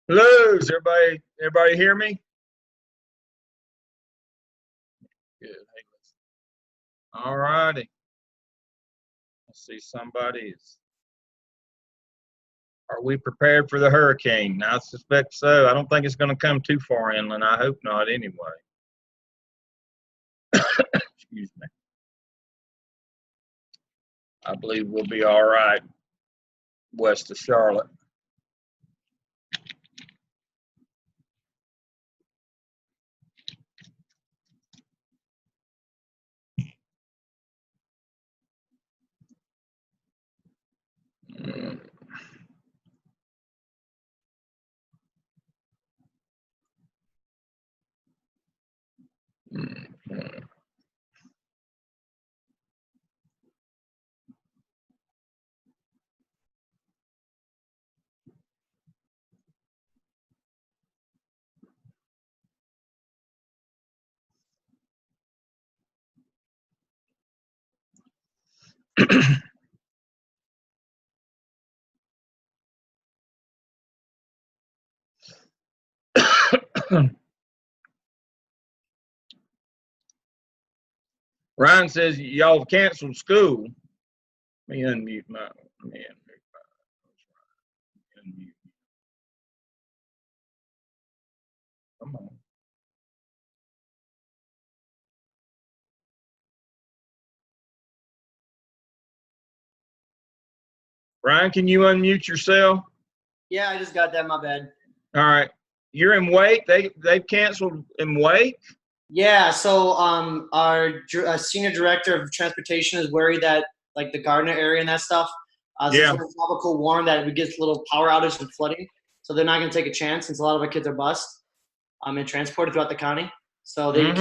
Hello, is everybody hear me? Good. Hey, all righty. I see somebody is. Are we prepared for the hurricane? I suspect so. I don't think it's going to come too far inland. I hope not anyway. Excuse me. I believe we'll be all right west of Charlotte. Mm. Mm. Ryan says y'all canceled school. Let me unmute my man. Unmute. Come on. Ryan, can you unmute yourself? Yeah, I just got that. My bad. All right. You're in Wake. They've canceled in Wake. Yeah, so our senior director of transportation is worried that like the Gardner area and that stuff. Since we're in tropical warm, that we get little power outage and flooding. So they're not going to take a chance since a lot of our kids are bused and transported throughout the county. So they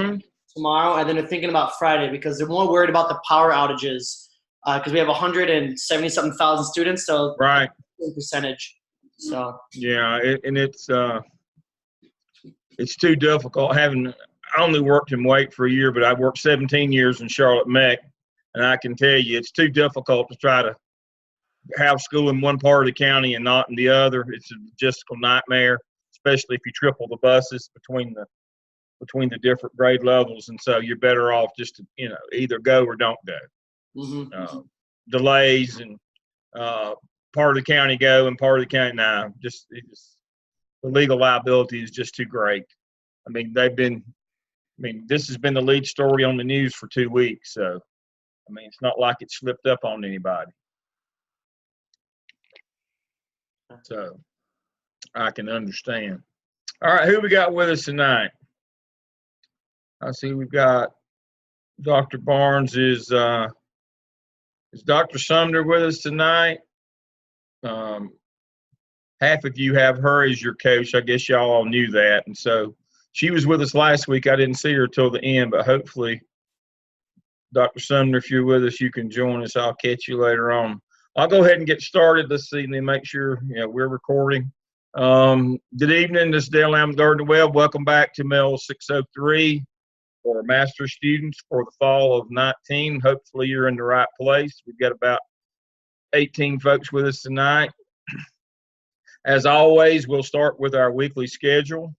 tomorrow, and then they're thinking about Friday because they're more worried about the power outages because we have 170 something thousand students. So right percentage. So yeah, it's too difficult having. I only worked in Wake for a year, but I've worked 17 years in Charlotte Mech, and I can tell you it's too difficult to try to have school in one part of the county and not in the other. It's a logistical nightmare, especially if you triple the buses between the different grade levels, and so you're better off just to either go or don't go. Delays and part of the county go and part of the county now. Just the legal liability is just too great. I mean, this has been the lead story on the news for 2 weeks. So, I mean, it's not like it slipped up on anybody. So, I can understand. All right, who we got with us tonight? I see we've got Dr. Barnes. Is Dr. Sumner with us tonight? Half of you have her as your coach. I guess y'all all knew that. And so she was with us last week. I didn't see her till the end, but hopefully, Dr. Sumner, if you're with us, you can join us. I'll catch you later on. I'll go ahead and get started this evening, make sure we're recording. Good evening. This is Dale Lamb Gardner Webb. Welcome back to Mels 603 for master students for the fall of 19. Hopefully, you're in the right place. We've got about 18 folks with us tonight. As always, we'll start with our weekly schedule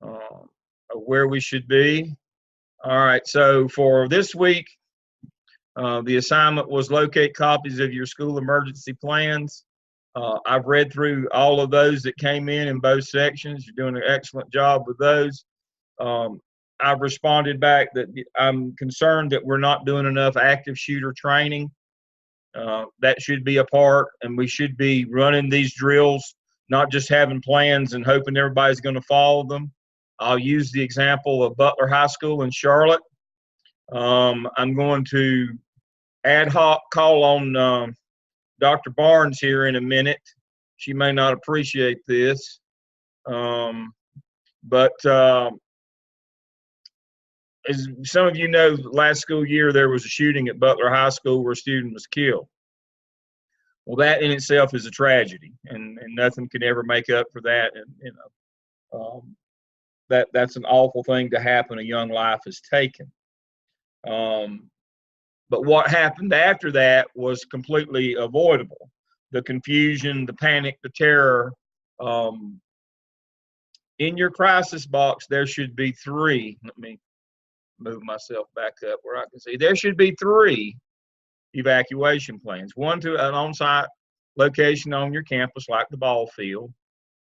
of where we should be. All right, so for this week, the assignment was locate copies of your school emergency plans. I've read through all of those that came in both sections. You're doing an excellent job with those. I've responded back that I'm concerned that we're not doing enough active shooter training. That should be a part, and we should be running these drills, not just having plans and hoping everybody's going to follow them. I'll use the example of Butler High School in Charlotte. I'm going to ad hoc call on Dr. Barnes here in a minute. She may not appreciate this, but as some of you know, last school year there was a shooting at Butler High School where a student was killed. Well, that in itself is a tragedy, and nothing can ever make up for that. And that's an awful thing to happen. A young life is taken. But what happened after that was completely avoidable. The confusion, the panic, the terror in your crisis box, there should be 3. Let me move myself back up where I can see. There should be 3 evacuation plans. One to an on-site location on your campus, like the ball field.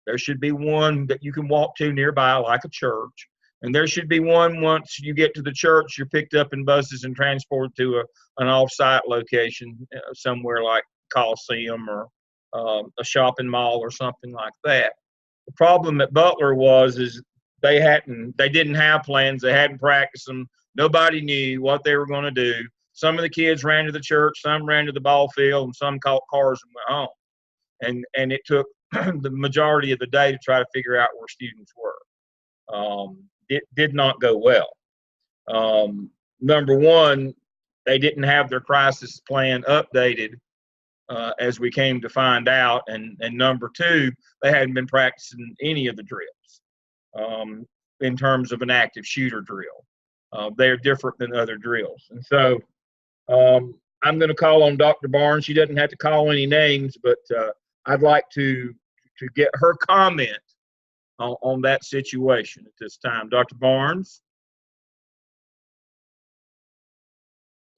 There should be one that you can walk to nearby, like a church. And there should be one once you get to the church, you're picked up in buses and transported to an off-site location somewhere like Coliseum or a shopping mall or something like that. The problem at Butler is they didn't have plans. They hadn't practiced them. Nobody knew what they were going to do. Some of the kids ran to the church, some ran to the ball field, and some caught cars and went home. And it took the majority of the day to try to figure out where students were. It did not go well. Number one, they didn't have their crisis plan updated as we came to find out. And number two, they hadn't been practicing any of the drills in terms of an active shooter drill. They're different than other drills. And so I'm going to call on Dr. Barnes. She doesn't have to call any names, but I'd like to get her comment on that situation at this time. Dr. Barnes?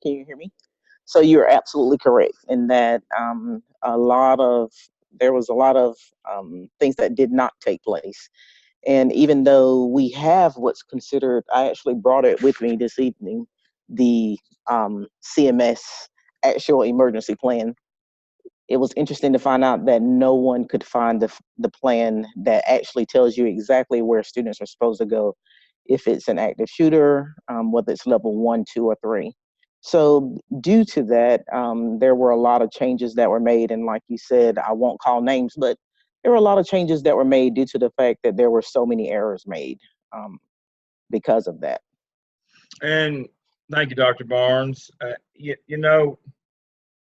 Can you hear me? So you're absolutely correct in that there was a lot of things that did not take place. And even though we have what's considered, I actually brought it with me this evening, the CMS actual emergency plan. It was interesting to find out that no one could find the plan that actually tells you exactly where students are supposed to go, if it's an active shooter, whether it's level 1, 2, or 3. So due to that, there were a lot of changes that were made. And like you said, I won't call names, but there were a lot of changes that were made due to the fact that there were so many errors made because of that. And thank you, Dr. Barnes. You know,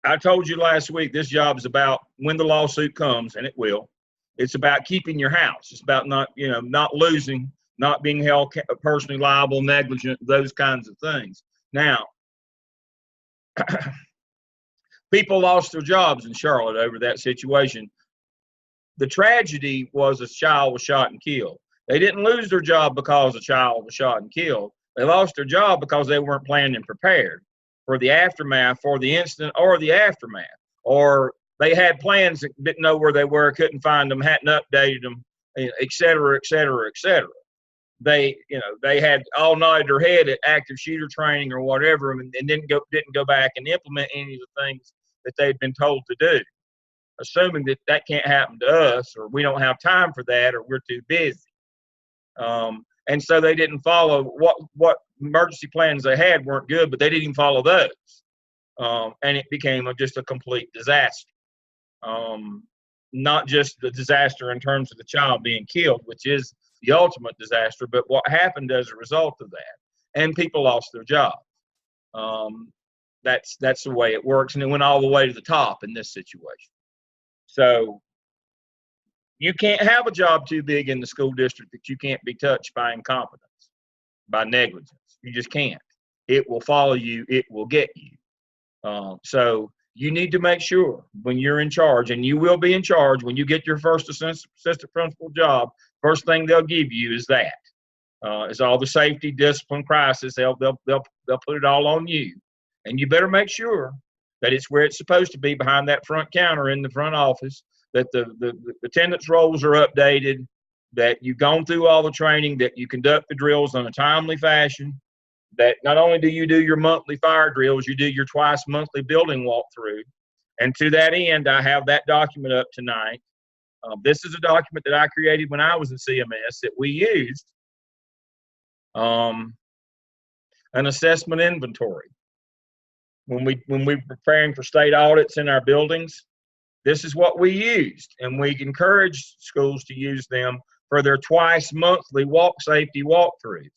I told you last week, this job is about when the lawsuit comes, and it will. It's about keeping your house. It's about not losing, not being held personally liable, negligent, those kinds of things. Now, people lost their jobs in Charlotte over that situation. The tragedy was a child was shot and killed. They didn't lose their job because a child was shot and killed. They lost their job because they weren't planned and prepared for the aftermath, for the incident or the aftermath. Or they had plans that didn't know where they were, couldn't find them, hadn't updated them, et cetera, et cetera, et cetera. They had all nodded their head at active shooter training or whatever, and didn't go back and implement any of the things that they'd been told to do, assuming that can't happen to us, or we don't have time for that, or we're too busy. And so they didn't follow what emergency plans they had weren't good, but they didn't even follow those. And it became just a complete disaster. Not just the disaster in terms of the child being killed, which is the ultimate disaster, but what happened as a result of that. And people lost their jobs. That's the way it works, and it went all the way to the top in this situation. So you can't have a job too big in the school district that you can't be touched by incompetence, by negligence. You just can't. It will follow you. It will get you. So you need to make sure when you're in charge, and you will be in charge when you get your first assistant principal job, first thing they'll give you is that. Is all the safety, discipline, crisis. They'll put it all on you. And you better make sure that it's where it's supposed to be, behind that front counter in the front office, that the attendance rolls are updated, that you've gone through all the training, that you conduct the drills in a timely fashion, that not only do you do your monthly fire drills, you do your twice monthly building walkthrough. And to that end, I have that document up tonight. This is a document that I created when I was in CMS that we used, an assessment inventory. When we were preparing for state audits in our buildings, this is what we used, and we encourage schools to use them for their twice monthly safety walkthroughs.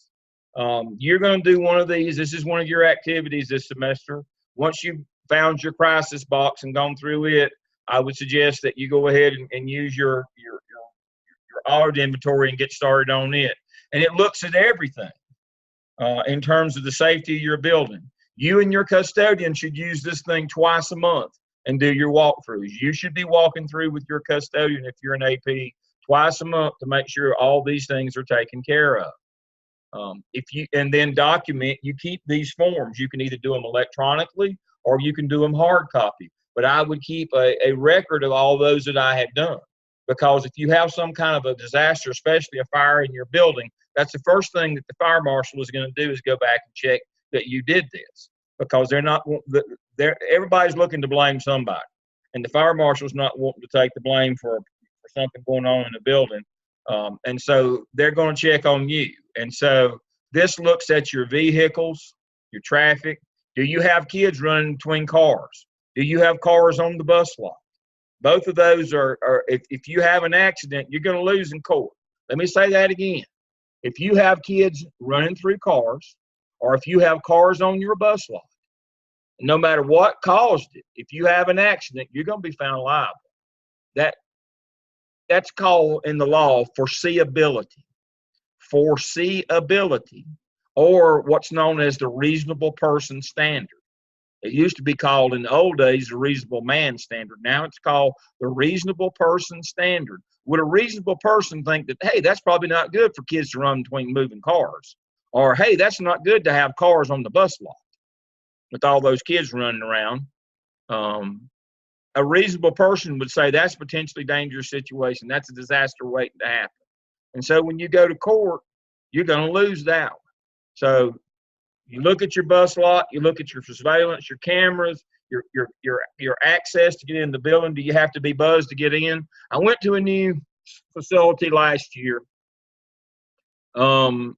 You're going to do one of these. This is one of your activities this semester. Once you've found your crisis box and gone through it, I would suggest that you go ahead and use your audit inventory and get started on it. And it looks at everything in terms of the safety of your building. You and your custodian should use this thing twice a month and do your walkthroughs. You should be walking through with your custodian, if you're an AP, twice a month to make sure all these things are taken care of. And then document, you keep these forms. You can either do them electronically or you can do them hard copy. But I would keep a record of all those that I had done. Because if you have some kind of a disaster, especially a fire in your building, that's the first thing that the fire marshal is going to do is go back and check that you did this. Because everybody's looking to blame somebody. And the fire marshal's not wanting to take the blame for something going on in the building. And so they're going to check on you. And so this looks at your vehicles, your traffic. Do you have kids running between cars? Do you have cars on the bus lot? Both of those are if you have an accident, you're going to lose in court. Let me say that again. If you have kids running through cars, or if you have cars on your bus lot, no matter what caused it, if you have an accident, you're going to be found liable. That's called in the law foreseeability. Foreseeability, or what's known as the reasonable person standard. It used to be called in the old days the reasonable man standard. Now it's called the reasonable person standard. Would a reasonable person think that, hey, that's probably not good for kids to run between moving cars? Or, hey, that's not good to have cars on the bus lot with all those kids running around. A reasonable person would say that's a potentially dangerous situation. That's a disaster waiting to happen. And so when you go to court, you're going to lose that one. So you look at your bus lot, you look at your surveillance, your cameras, your access to get in the building. Do you have to be buzzed to get in? I went to a new facility last year down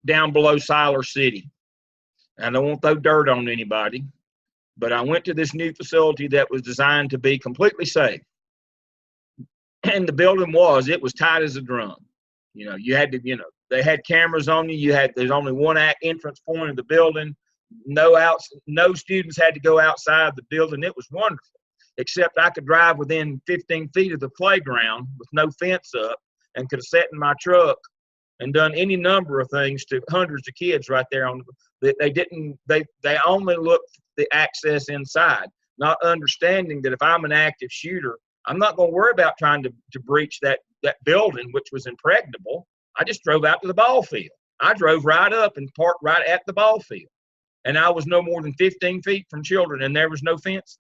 below Siler City. I don't want to throw dirt on anybody, but I went to this new facility that was designed to be completely safe. And the building it was tight as a drum. You had to, they had cameras on you. There's only one entrance point of the building. No students had to go outside the building. It was wonderful, except I could drive within 15 feet of the playground with no fence up and could have sat in my truck and done any number of things to hundreds of kids right there they only looked for the access inside, not understanding that if I'm an active shooter, I'm not going to worry about trying to breach that building, which was impregnable. I just drove out to the ball field. I drove right up and parked right at the ball field. And I was no more than 15 feet from children, and there was no fence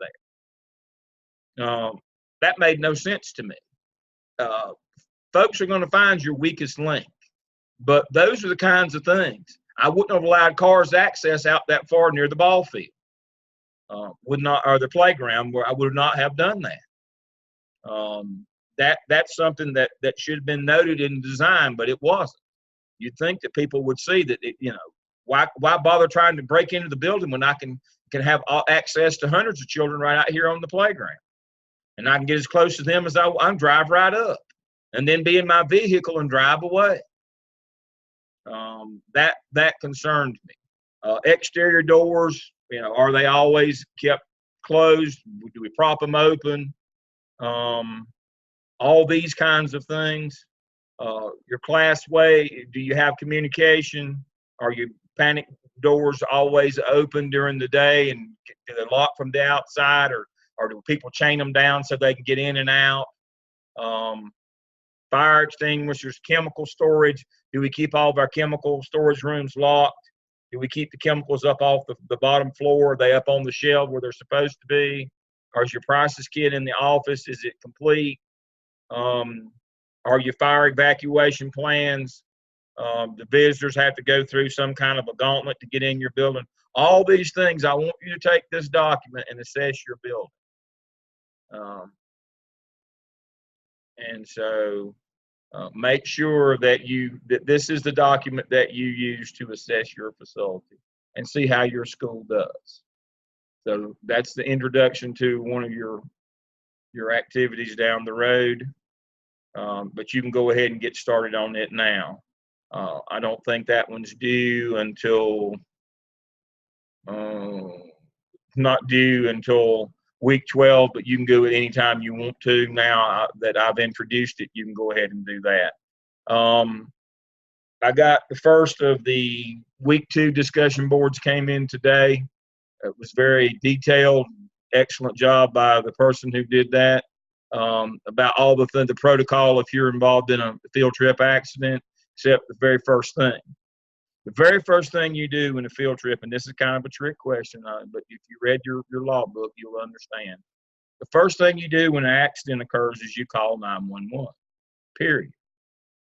there. That made no sense to me. Folks are going to find your weakest link. But those are the kinds of things. I wouldn't have allowed cars access out that far near the ball field. Or the playground, where I would not have done that. That's something that should have been noted in design, but it wasn't. You'd think that people would see that, why bother trying to break into the building when I can have access to hundreds of children right out here on the playground, and I can get as close to them as I'm drive right up, and then be in my vehicle and drive away. That concerned me. Exterior doors, are they always kept closed? Do we prop them open? All these kinds of things. Your classway, do you have communication? Are your panic doors always open during the day, and do they lock from the outside, or do people chain them down so they can get in and out? Fire extinguishers, chemical storage. Do we keep all of our chemical storage rooms locked? Do we keep the chemicals up off the bottom floor? Are they up on the shelf where they're supposed to be? Or is your crisis kit in the office? Is it complete? Are your fire evacuation plans? The visitors have to go through some kind of a gauntlet to get in your building. All these things, I want you to take this document and assess your building. And so make sure that this is the document that you use to assess your facility and see how your school does. So that's the introduction to one of your activities down the road. But you can go ahead and get started on it now. I don't think that one's due until not due until week 12, but you can go at any time you want to. Now that I've introduced it, you can go ahead and do that. I got the first of the week 2 discussion boards came in today. It was very detailed, excellent job by the person who did that. about all the protocol if you're involved in a field trip accident, except the very first thing. The very first thing you do in a field trip, and this is kind of a trick question, but if you read your law book, you'll understand. The first thing you do when an accident occurs is you call 911, period.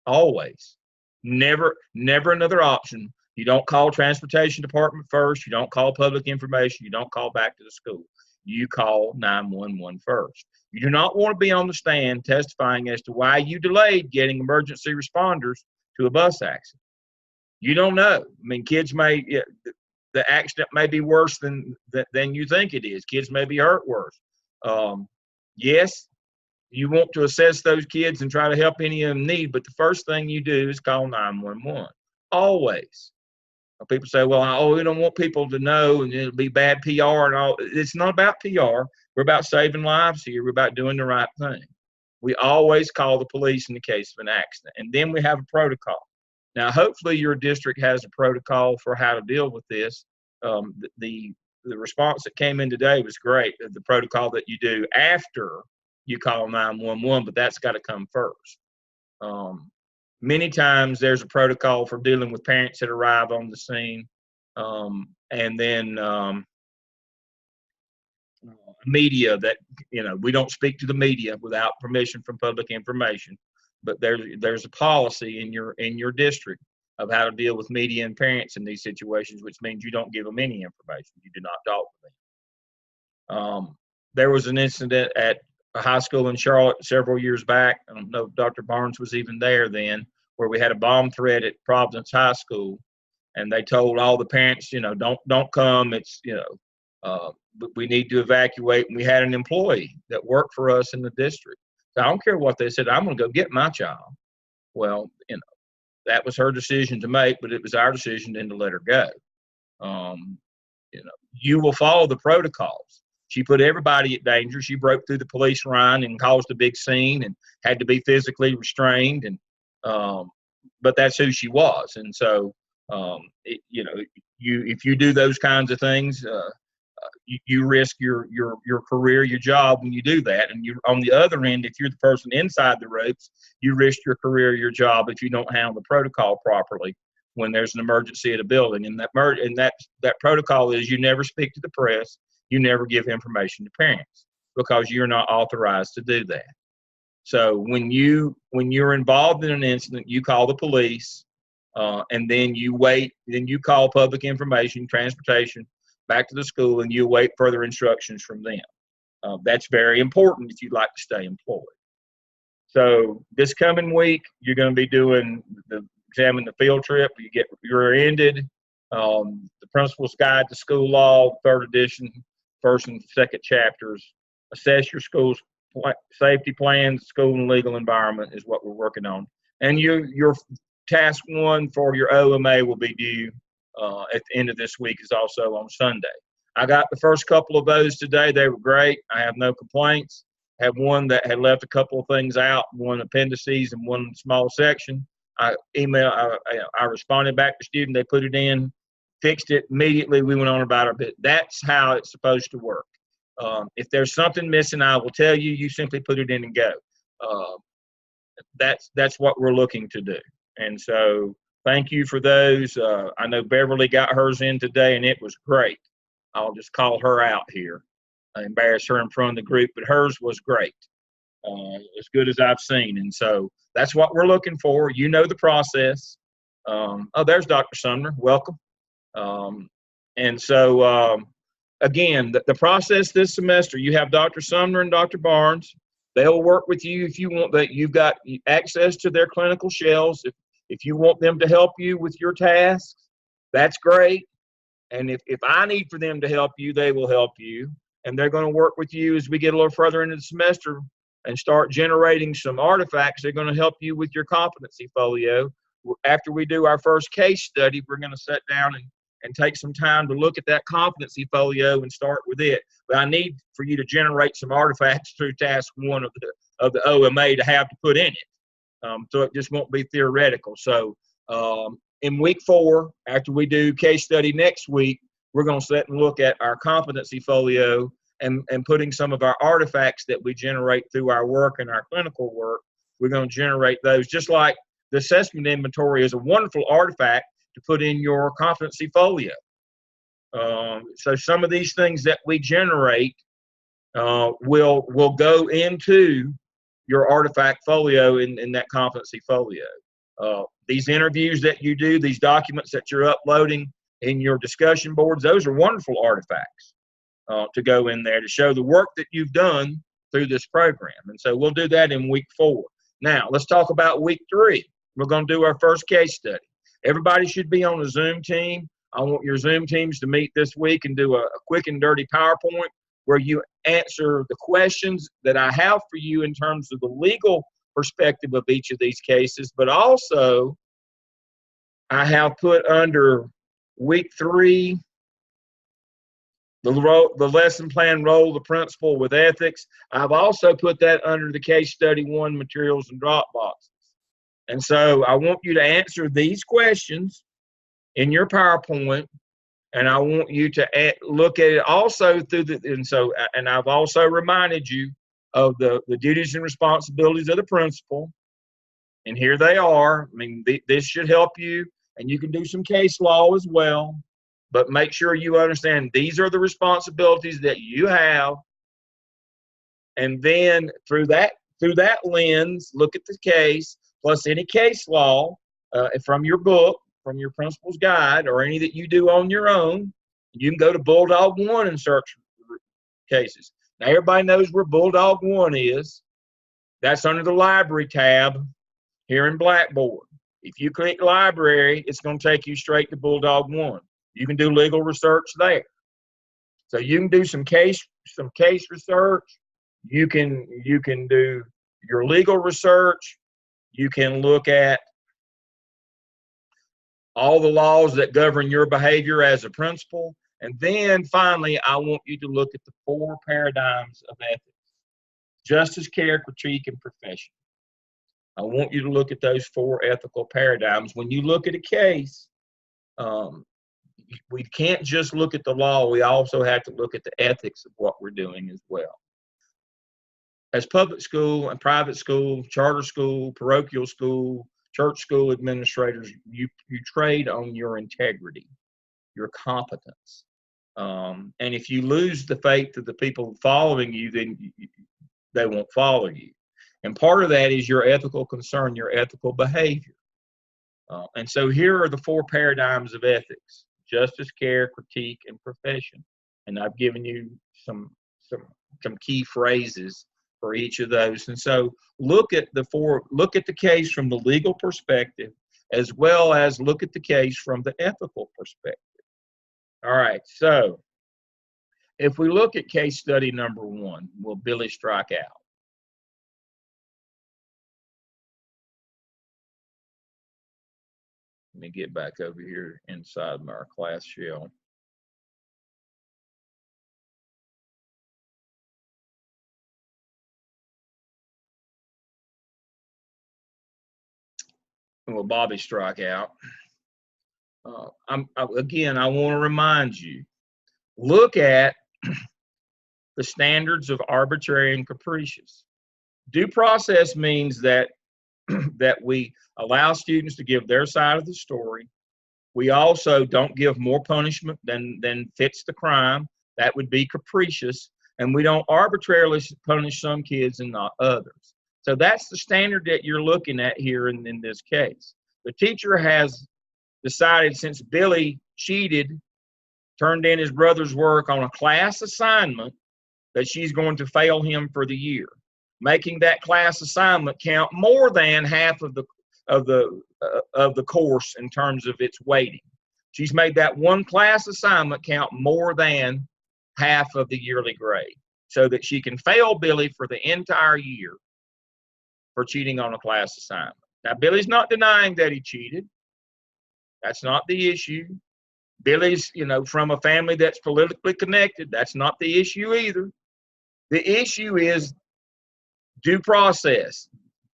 Always. Never another option. You don't call transportation department first. You don't call public information. You don't call back to the school. You call 911 first. You do not want to be on the stand testifying as to why you delayed getting emergency responders to a bus accident. You don't know. I mean, kids may, the accident may be worse than you think it is. Kids may be hurt worse. Yes, you want to assess those kids and try to help any of them need, but the first thing you do is call 911. Always. People say, well, we don't want people to know and it'll be bad PR and all. It's not about PR. We're about saving lives here. We're about doing the right thing. We always call the police in the case of an accident. And then we have a protocol. Now, hopefully your district has a protocol for how to deal with this. The response that came in today was great, the protocol that you do after you call 911, but that's got to come first. Many times there's a protocol for dealing with parents that arrive on the scene, and then media that, we don't speak to the media without permission from public information, but there's a policy in your district of how to deal with media and parents in these situations, which means you don't give them any information. You do not talk to them. There was an incident at a high school in Charlotte several years back. I don't know if Dr. Barnes was even there then, where we had a bomb threat at Providence High School, and they told all the parents, don't come. It's, we need to evacuate. And we had an employee that worked for us in the district. So I don't care what they said. I'm going to go get my child. Well, that was her decision to make, but it was our decision then to let her go. You will follow the protocols. She put everybody at danger. She broke through the police line and caused a big scene and had to be physically restrained. And but that's who she was. And so, if you do those kinds of things, you risk your career, your job when you do that. And you, on the other end, if you're the person inside the ropes, you risk your career, your job if you don't handle the protocol properly when there's an emergency at a building. And that protocol is you never speak to the press. You never give information to parents because you're not authorized to do that. So when you're involved in an incident, you call the police, and then you wait. Then you call public information, transportation, back to the school, and you await further instructions from them. That's very important if you'd like to stay employed. So this coming week, you're going to be doing examine the field trip. You're ended. The Principal's Guide to School Law, 3rd edition, 1st and 2nd chapters. Assess your school's safety plans, school and legal environment is what we're working on. And your task 1 for your OMA will be due at the end of this week, is also on Sunday. I got the first couple of those today. They were great. I have no complaints. I have one that had left a couple of things out, one appendices and one small section. I responded back to the student. They put it in, fixed it immediately. We went on about our bit. That's how it's supposed to work. If there's something missing, I will tell you. You simply put it in and go. That's what we're looking to do. And so thank you for those. I know Beverly got hers in today, and it was great. I'll just call her out here. I embarrass her in front of the group, but hers was great. As good as I've seen. And so that's what we're looking for. You know the process. There's Dr. Sumner. Welcome. And so, again, the process this semester, you have Dr. Sumner and Dr. Barnes. They'll work with you if you want that. You've got access to their clinical shells. If you want them to help you with your tasks, that's great. And if I need for them to help you, they will help you. And they're going to work with you as we get a little further into the semester and start generating some artifacts. They're going to help you with your competency folio. After we do our first case study, we're going to sit down and take some time to look at that competency folio and start with it. But I need for you to generate some artifacts through task 1 of the OMA to have to put in it. So it just won't be theoretical. So in week 4, after we do case study next week, we're going to sit and look at our competency folio and putting some of our artifacts that we generate through our work and our clinical work. We're going to generate those, just like the assessment inventory is a wonderful artifact to put in your competency folio. So some of these things that we generate will go into your artifact folio in that competency folio. These interviews that you do, these documents that you're uploading in your discussion boards, those are wonderful artifacts to go in there to show the work that you've done through this program. And so we'll do that in week 4. Now, let's talk about week 3. We're going to do our first case study. Everybody should be on a Zoom team. I want your Zoom teams to meet this week and do a quick and dirty PowerPoint where you answer the questions that I have for you in terms of the legal perspective of each of these cases, but also I have put under week 3 the lesson plan role of the principal with ethics. I've also put that under the case study 1 materials and drop boxes. And so I want you to answer these questions in your PowerPoint, and I want you to look at it also through and I've also reminded you of the duties and responsibilities of the principal. And here they are. I mean, this should help you, and you can do some case law as well. But make sure you understand these are the responsibilities that you have. And then through that lens, look at the case, plus any case law from your book, from your principal's guide, or any that you do on your own. You can go to Bulldog 1 and search cases. Now, everybody knows where Bulldog 1 is. That's under the library tab here in Blackboard. If you click library, it's going to take you straight to Bulldog 1. You can do legal research there. So you can do some case research. You can do your legal research. You can look at all the laws that govern your behavior as a principal. And then finally, I want you to look at the 4 paradigms of ethics: justice, care, critique, and profession. I want you to look at those 4 ethical paradigms. When you look at a case, we can't just look at the law. We also have to look at the ethics of what we're doing as well. As public school and private school, charter school, parochial school, church school administrators, you trade on your integrity, your competence. And if you lose the faith of the people following you, then they won't follow you. And part of that is your ethical concern, your ethical behavior. And so here are the 4 paradigms of ethics: justice, care, critique, and profession. And I've given you some key phrases for each of those. And so look at the case from the legal perspective, as well as look at the case from the ethical perspective. All right, so if we look at case study number 1, will Billy strike out? Let me get back over here inside our class shell. Will Bobby strike out? Again, I want to remind you, look at the standards of arbitrary and capricious. Due process means that we allow students to give their side of the story. We also don't give more punishment than fits the crime. That would be capricious. And we don't arbitrarily punish some kids and not others. So that's the standard that you're looking at here in this case. The teacher has decided, since Billy cheated, turned in his brother's work on a class assignment, that she's going to fail him for the year, making that class assignment count more than half of the course in terms of its weighting. She's made that one class assignment count more than half of the yearly grade, so that she can fail Billy for the entire year for cheating on a class assignment. Now, Billy's not denying that he cheated. That's not the issue. Billy's, from a family that's politically connected. That's not the issue either. The issue is due process.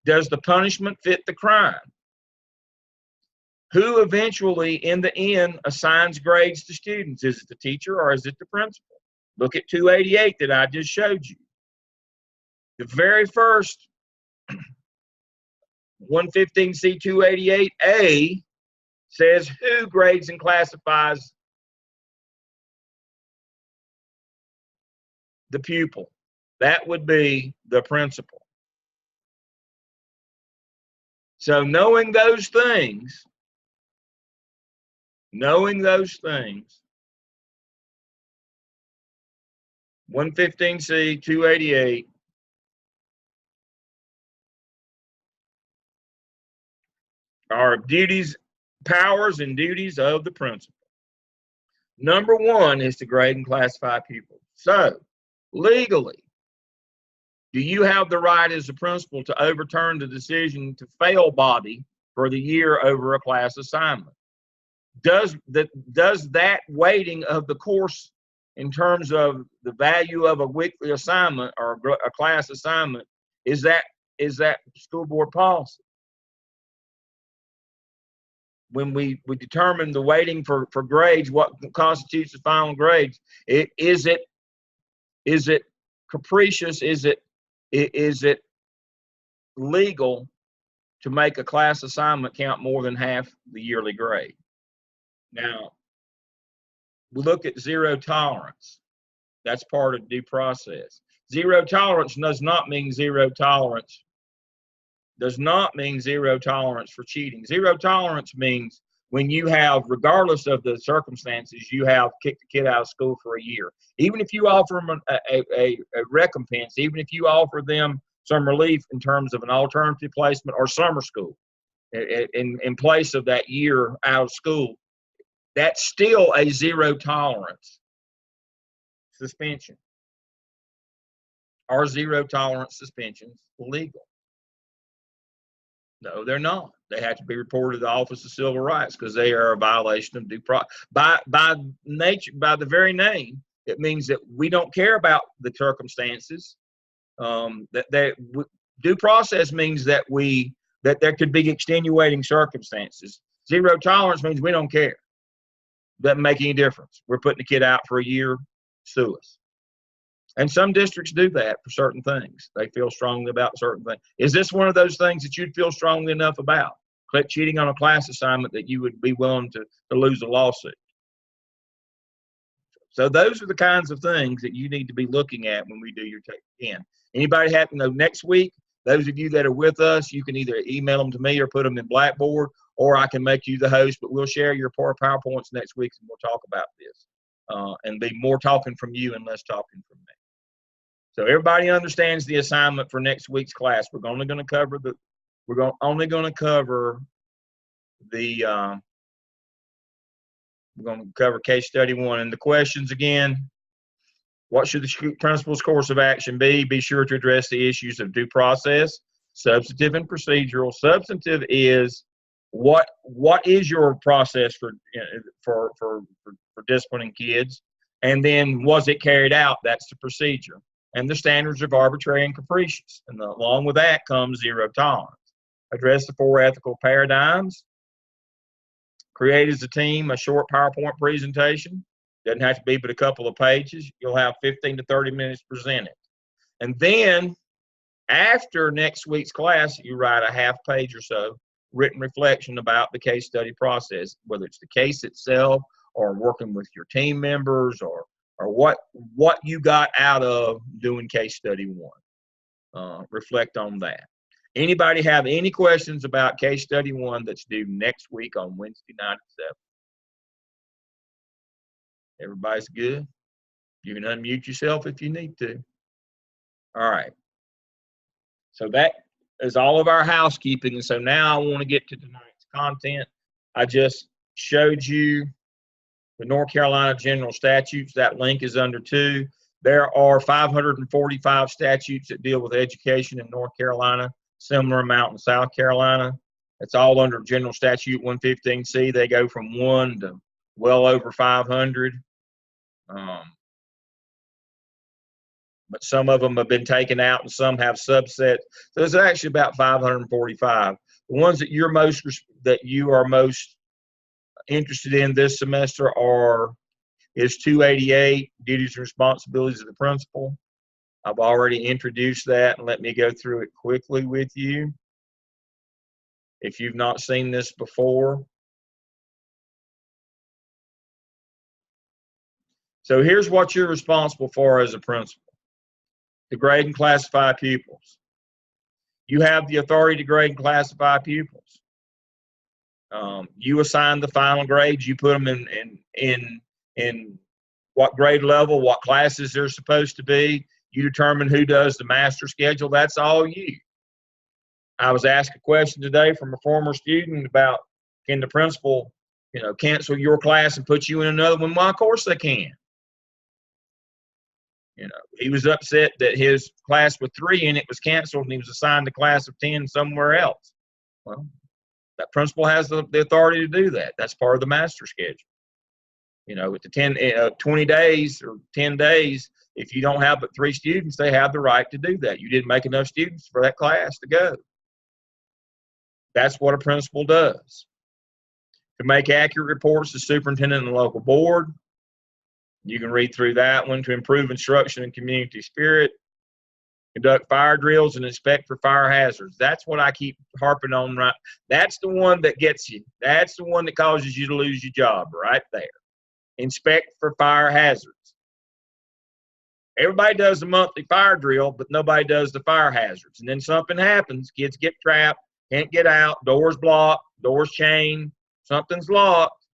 Does the punishment fit the crime? Who eventually, in the end, assigns grades to students? Is it the teacher or is it the principal? Look at 288 that I just showed you. The very first 115C 288A says who grades and classifies the pupil. That would be the principal. So knowing those things, 115C 288 are duties, powers and duties of the principal. Number one is to grade and classify pupils. So, legally, do you have the right as a principal to overturn the decision to fail Bobby for the year over a class assignment? Does that weighting of the course in terms of the value of a weekly assignment or a class assignment, is that school board policy? When we determine the weighting for grades, what constitutes the final grades, is it capricious? Is it legal to make a class assignment count more than half the yearly grade? Now, we look at zero tolerance. That's part of due process. Zero tolerance does not mean zero tolerance for cheating. Zero tolerance means when you have, regardless of the circumstances, you have kicked the kid out of school for a year. Even if you offer them a recompense, even if you offer them some relief in terms of an alternative placement or summer school in place of that year out of school, that's still a zero tolerance suspension. Are zero tolerance suspensions legal? No, they're not. They have to be reported to the Office of Civil Rights because they are a violation of due process. By nature, by the very name, it means that we don't care about the circumstances. Due process means that there could be extenuating circumstances. Zero tolerance means we don't care. Doesn't make any difference. We're putting the kid out for a year. Sue us. And some districts do that for certain things. They feel strongly about certain things. Is this one of those things that you'd feel strongly enough about? Cheating on a class assignment that you would be willing to lose a lawsuit? So those are the kinds of things that you need to be looking at when we do your take 10. Anybody happen to know next week? Those of you that are with us, you can either email them to me or put them in Blackboard, or I can make you the host, but we'll share your PowerPoints next week and we'll talk about this and be more talking from you and less talking from me. So everybody understands the assignment for next week's class. We're only going to cover case study 1. And the questions again: what should the principal's course of action be? Be sure to address the issues of due process, substantive and procedural. Substantive is what is your process for disciplining kids, and then was it carried out? That's the procedure. And the standards of arbitrary and capricious. And along with that comes zero tolerance. Address the 4 ethical paradigms. Create as a team a short PowerPoint presentation. Doesn't have to be but a couple of pages. You'll have 15 to 30 minutes to present it. And then after next week's class, you write a half page or so written reflection about the case study process, whether it's the case itself or working with your team members or what you got out of doing case study 1. Reflect on that. Anybody have any questions about case study 1 that's due next week on Wednesday night at 7? Everybody's good? You can unmute yourself if you need to. All right. So that is all of our housekeeping. And so now I want to get to tonight's content. I just showed you the North Carolina General Statutes. That link is under 2. There are 545 statutes that deal with education in North Carolina, similar amount in South Carolina. It's all under General Statute 115C. They go from 1 to well over 500. But some of them have been taken out and some have subsets. So there's actually about 545. The ones that you are most interested in this semester are is 288, duties and responsibilities of the principal. I've already introduced that, and let me go through it quickly with you. If you've not seen this before. So here's what you're responsible for as a principal: to grade and classify pupils. You have the authority to grade and classify pupils. You assign the final grades. You put them in what grade level, what classes they're supposed to be. You determine who does the master schedule. That's all you. I was asked a question today from a former student about, can the principal, cancel your class and put you in another one? Well, of course they can. He was upset that his class with 3 in it was canceled and he was assigned a class of 10 somewhere else. Well, that principal has the authority to do that. That's part of the master schedule. With the 20 days or 10 days, if you don't have but 3 students, they have the right to do that. You didn't make enough students for that class to go. That's what a principal does. To make accurate reports to superintendent and the local board. You can read through that one. To improve instruction and community spirit. Conduct fire drills and inspect for fire hazards. That's what I keep harping on. Right, that's the one that gets you. That's the one that causes you to lose your job right there. Inspect for fire hazards. Everybody does the monthly fire drill, but nobody does the fire hazards. And then something happens. Kids get trapped, can't get out, doors blocked, doors chained, something's locked.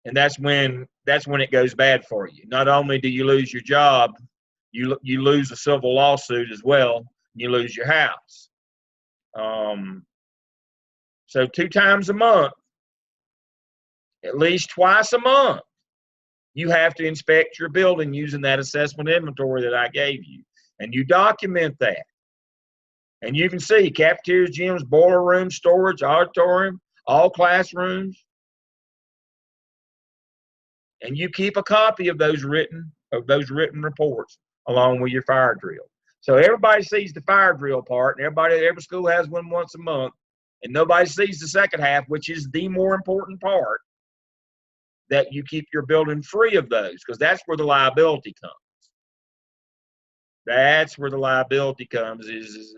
And that's when it goes bad for you. Not only do you lose your job, you lose a civil lawsuit as well, and you lose your house. So 2 times a month, at least twice a month, you have to inspect your building using that assessment inventory that I gave you. And you document that. And you can see cafeterias, gyms, boiler rooms, storage, auditorium, all classrooms. And you keep a copy of those written reports along with your fire drill. So everybody sees the fire drill part, and every school has one once a month, and nobody sees the second half, which is the more important part, that you keep your building free of those, because that's where the liability comes. That's where the liability comes, is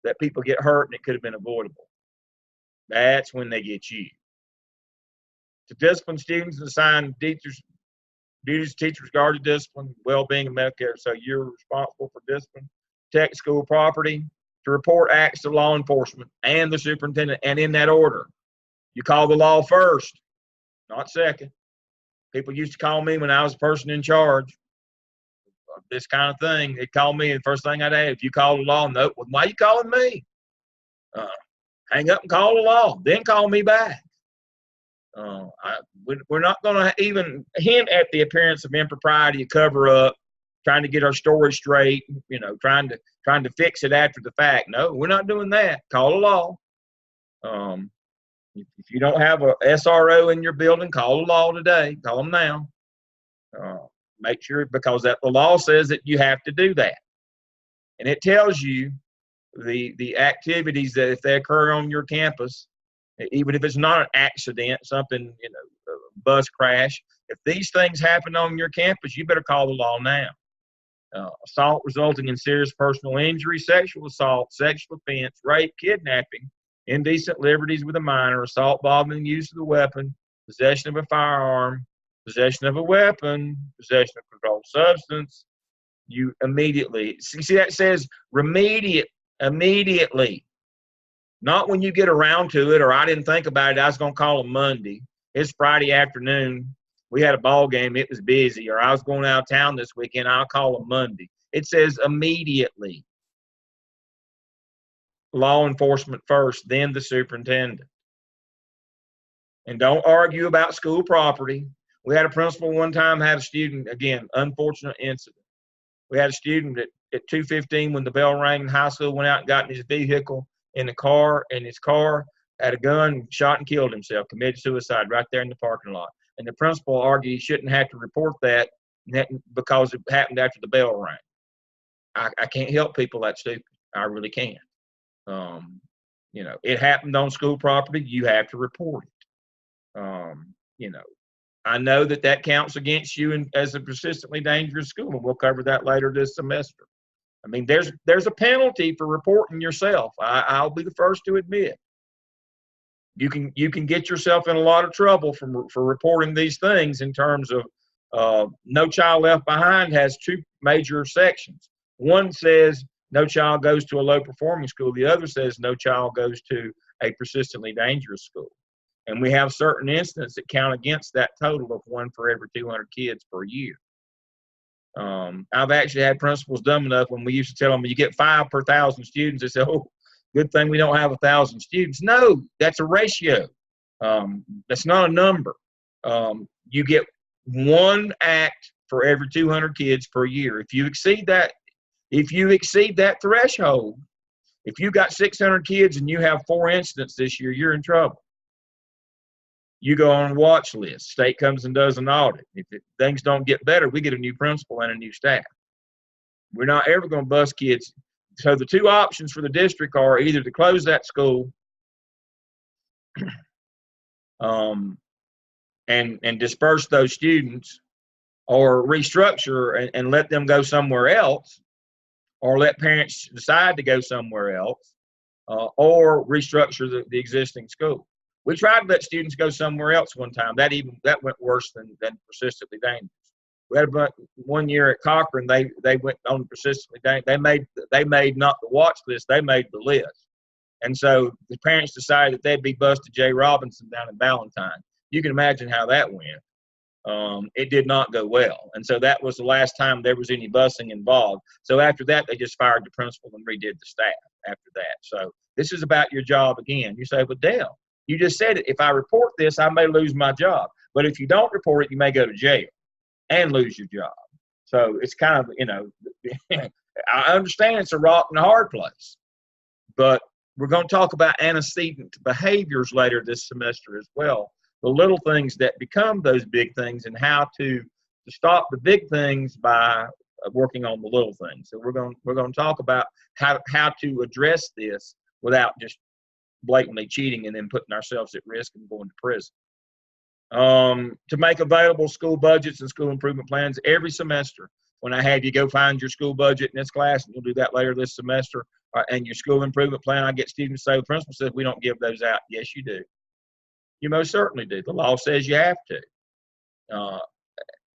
that people get hurt and it could have been avoidable. That's when they get you. To discipline students and assign teachers, duties of teachers regarding discipline, well-being, and medical care. So you're responsible for discipline, protect school property, to report acts to law enforcement and the superintendent, and in that order. You call the law first, not second. People used to call me when I was the person in charge of this kind of thing. They'd call me, and the first thing I'd ask, if you call the law, no, well, why are you calling me? Hang up and call the law, then call me back. We're not going to even hint at the appearance of impropriety, cover up, trying to get our story straight, trying to fix it after the fact. No, we're not doing that. Call the law. If you don't have a SRO in your building, call the law today. Call them now. Make sure, because the law says that you have to do that, and it tells you the activities that if they occur on your campus, even if it's not an accident, something, a bus crash, if these things happen on your campus, you better call the law now. Assault resulting in serious personal injury, sexual assault, sexual offense, rape, kidnapping, indecent liberties with a minor, assault involving the use of the weapon, possession of a firearm, possession of a weapon, possession of controlled substance, you immediately, see that says immediately. Not when you get around to it, or I didn't think about it, I was going to call them Monday. It's Friday afternoon. We had a ball game. It was busy. Or I was going out of town this weekend. I'll call them Monday. It says immediately. Law enforcement first, then the superintendent. And don't argue about school property. We had a principal one time had a student, again, unfortunate incident. We had a student at 2:15 when the bell rang in high school, went out and got in his vehicle, in his car, had a gun, shot and killed himself, committed suicide right there in the parking lot. And the principal argued he shouldn't have to report that because it happened after the bell rang. I can't help people that stupid. I really can't. It happened on school property. You have to report it. I know that counts against you as a persistently dangerous school, and we'll cover that later this semester. I mean, there's a penalty for reporting yourself. I'll be the first to admit. You can get yourself in a lot of trouble for reporting these things in terms of No Child Left Behind has two major sections. One says no child goes to a low performing school. The other says no child goes to a persistently dangerous school. And we have certain incidents that count against that total of 1 for every 200 kids per year. I've actually had principals dumb enough when we used to tell them you get 5 per 1,000 students. They say, "Oh, good thing we don't have 1,000 students." No, that's a ratio. That's not a number. You get 1 act for every 200 kids per year. If you exceed that threshold, if you got 600 kids and you have 4 incidents this year, you're in trouble. You go on a watch list. State comes and does an audit. If things don't get better, we get a new principal and a new staff. We're not ever going to bust kids. So the 2 options for the district are either to close that school and disperse those students, or restructure and let them go somewhere else, or let parents decide to go somewhere else, or restructure the existing school. We tried to let students go somewhere else one time. That went worse than persistently dangerous. We had one year at Cochran. They went on persistently dangerous. They made not the watch list. They made the list. And so the parents decided that they'd be busted J. Robinson down in Valentine. You can imagine how that went. It did not go well. And so that was the last time there was any busing involved. So after that, they just fired the principal and redid the staff after that. So this is about your job again. You say, "But Dale, you just said it. If I report this, I may lose my job. But if you don't report it, you may go to jail and lose your job." So it's kind of, I understand it's a rock and a hard place. But we're going to talk about antecedent behaviors later this semester as well. The little things that become those big things, and how to stop the big things by working on the little things. So we're going to talk about how to address this without just blatantly cheating and then putting ourselves at risk and going to prison. To make available school budgets and school improvement plans every semester. When I have you go find your school budget in this class, and you'll do that later this semester, and your school improvement plan, I get students say, "The principal says we don't give those out." Yes, you do. You most certainly do. The law says you have to.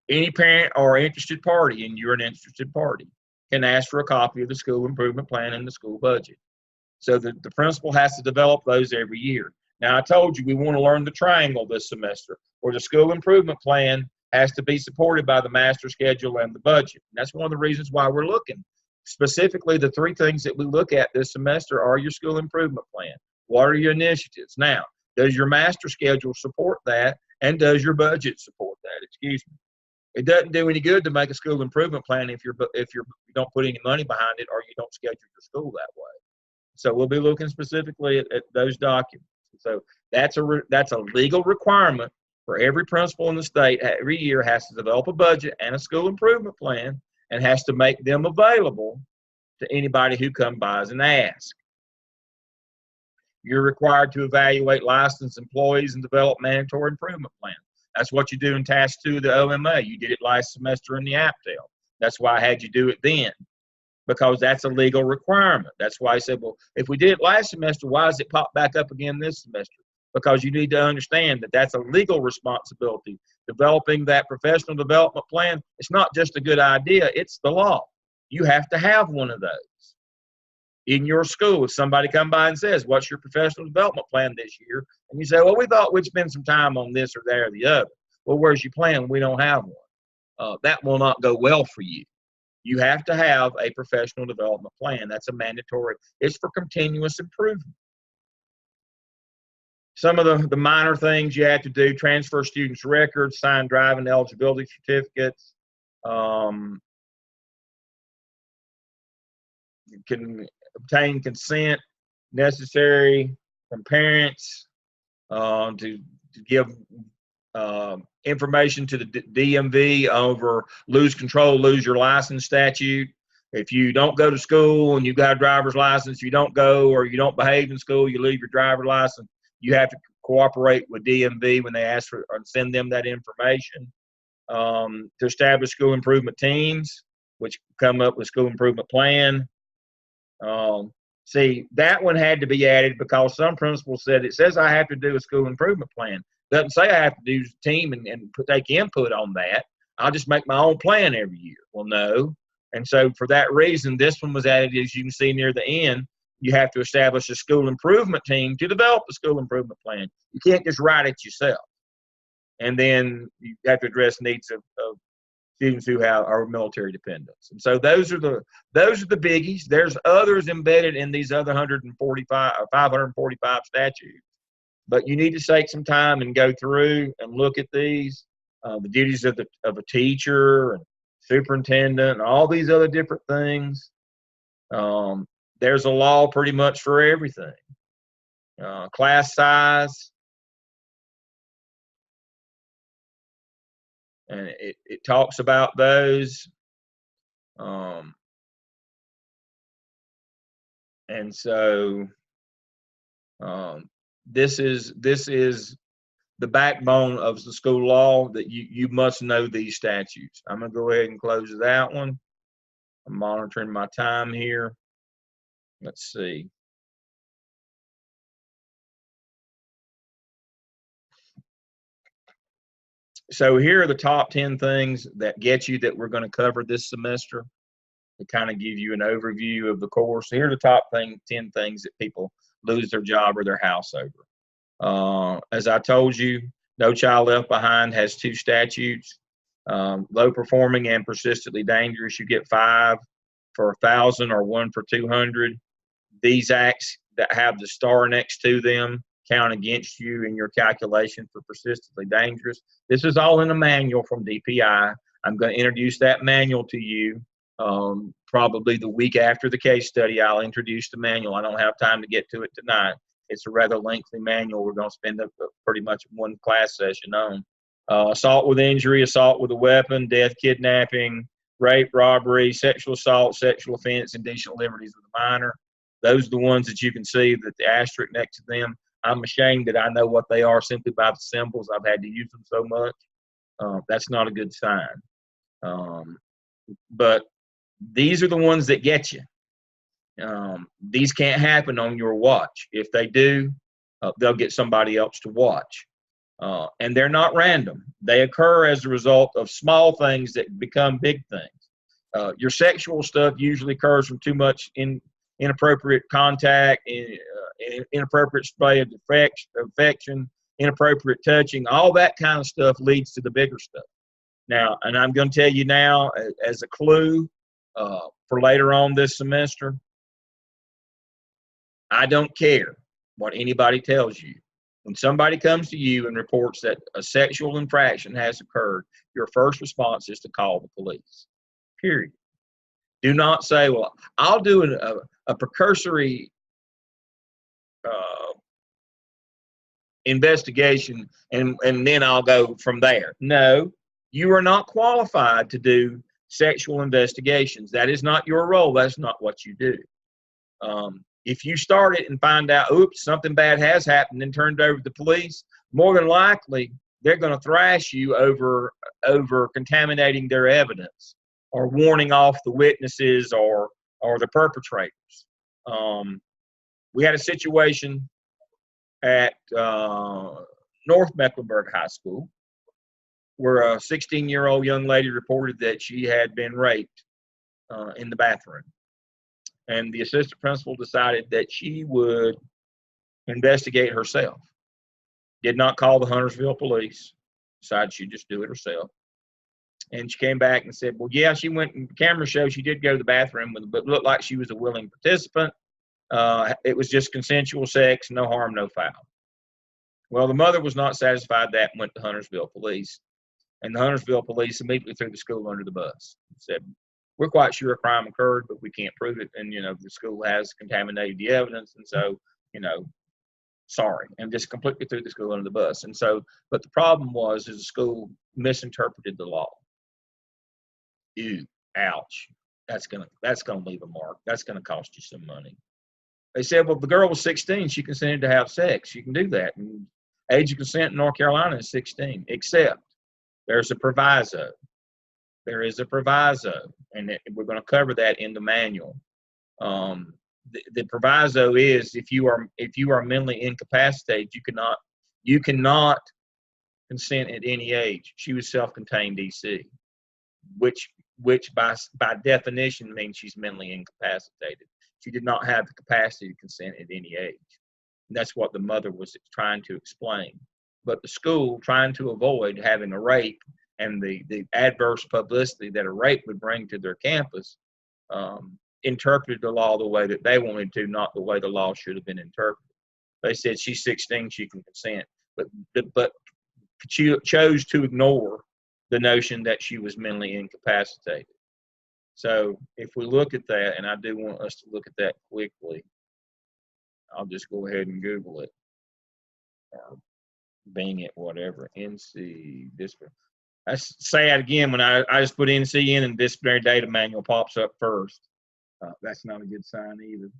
Any parent or interested party, and you're an interested party, can ask for a copy of the school improvement plan and the school budget. So the principal has to develop those every year. Now, I told you we want to learn the triangle this semester, where the school improvement plan has to be supported by the master schedule and the budget. And that's one of the reasons why we're looking. Specifically, the 3 things that we look at this semester are your school improvement plan. What are your initiatives? Now, does your master schedule support that, and does your budget support that? Excuse me. It doesn't do any good to make a school improvement plan if you don't put any money behind it, or you don't schedule your school that way. So we'll be looking specifically at those documents. So that's a legal requirement for every principal in the state. Every year has to develop a budget and a school improvement plan, and has to make them available to anybody who comes by and asks. You're required to evaluate licensed employees and develop mandatory improvement plans. That's what you do in Task 2 of the OMA. You did it last semester in the APTEL. That's why I had you do it then, because that's a legal requirement. That's why I said, well, if we did it last semester, why does it pop back up again this semester? Because you need to understand that that's a legal responsibility. Developing that professional development plan, it's not just a good idea, it's the law. You have to have one of those in your school. If somebody come by and says, "What's your professional development plan this year?" and you say, "Well, we thought we'd spend some time on this or that or the other." "Well, where's your plan?" "We don't have one." That will not go well for you. You have to have a professional development plan. That's a mandatory. It's for continuous improvement. Some of the minor things you have to do: transfer students' records, sign driving eligibility certificates, you can obtain consent necessary from parents to give information to the DMV over lose control, lose your license statute. If you don't go to school and you've got a driver's license, you don't go, or you don't behave in school, you lose your driver's license, you have to cooperate with DMV when they ask for or send them that information. To establish school improvement teams, which come up with school improvement plan. See, that one had to be added because some principals said it says I have to do a school improvement plan. Doesn't say I have to do team and take input on that. I'll just make my own plan every year. Well, no. And so for that reason, this one was added, as you can see near the end. You have to establish a school improvement team to develop a school improvement plan. You can't just write it yourself. And then you have to address needs of students who are military dependents. And so those are the biggies. There's others embedded in these other 145 or 545 statutes. But you need to take some time and go through and look at these, the duties of a teacher and superintendent and all these other different things. There's a law pretty much for everything. Class size. And it talks about those. And so this is the backbone of the school law, that you must know these statutes. I'm going to go ahead and close that one. I'm monitoring my time here. Let's see. So here are the top 10 things that get you that we're going to cover this semester to kind of give you an overview of the course. Here are the top 10 things that people lose their job or their house over. As I told you, No Child Left Behind has 2 statutes. Low performing and persistently dangerous, you get 5 for 1,000 or 1 for 200. These acts that have the star next to them count against you in your calculation for persistently dangerous. This is all in a manual from DPI. I'm going to introduce that manual to you. Probably the week after the case study, I'll introduce the manual. I don't have time to get to it tonight. It's a rather lengthy manual. We're going to spend pretty much one class session on. Assault with injury, assault with a weapon, death, kidnapping, rape, robbery, sexual assault, sexual offense, indecent liberties with a minor. Those are the ones that you can see that the asterisk next to them. I'm ashamed that I know what they are simply by the symbols. I've had to use them so much. That's not a good sign. But these are the ones that get you. These can't happen on your watch. If they do, they'll get somebody else to watch. And they're not random. They occur as a result of small things that become big things. Your sexual stuff usually occurs from too much inappropriate contact, inappropriate display of affection, inappropriate touching. All that kind of stuff leads to the bigger stuff. Now, and I'm going to tell you now as a clue for later on this semester, I don't care what anybody tells you. When somebody comes to you and reports that a sexual infraction has occurred, your first response is to call the police, period. Do not say, well, I'll do a precursory investigation and then I'll go from there. No, you are not qualified to do sexual investigations. That is not your role. That's not what you do. If you start it and find out, oops, something bad has happened and turned over to the police, more than likely they're going to thrash you over contaminating their evidence or warning off the witnesses or the perpetrators. We had a situation at North Mecklenburg High School where a 16-year-old young lady reported that she had been raped in the bathroom. And the assistant principal decided that she would investigate herself. Did not call the Huntersville police. Decided she'd just do it herself. And she came back and said, well, yeah, she went, and the camera shows she did go to the bathroom, but it looked like she was a willing participant. It was just consensual sex, no harm, no foul. Well, the mother was not satisfied that and went to Huntersville police. And the Huntersville police immediately threw the school under the bus. Said, we're quite sure a crime occurred, but we can't prove it. And, the school has contaminated the evidence. And so, sorry. And just completely threw the school under the bus. And so, but the problem is the school misinterpreted the law. Ew, ouch. That's gonna leave a mark. That's gonna cost you some money. They said, well, the girl was 16. She consented to have sex. You can do that. And Age of consent in North Carolina is 16, except there's a proviso. There is a proviso, and we're going to cover that in the manual. The proviso is if you are mentally incapacitated, you cannot consent at any age. She was self-contained DC, which by definition means she's mentally incapacitated. She did not have the capacity to consent at any age. And that's what the mother was trying to explain. But the school, trying to avoid having a rape and the adverse publicity that a rape would bring to their campus, interpreted the law the way that they wanted to, not the way the law should have been interpreted. They said she's 16, she can consent, but she chose to ignore the notion that she was mentally incapacitated. So if we look at that, and I do want us to look at that quickly, I'll just go ahead and Google it, or Bing it, whatever. NC discipline. That's sad again when I just put NC in and disciplinary data manual pops up first. That's not a good sign either.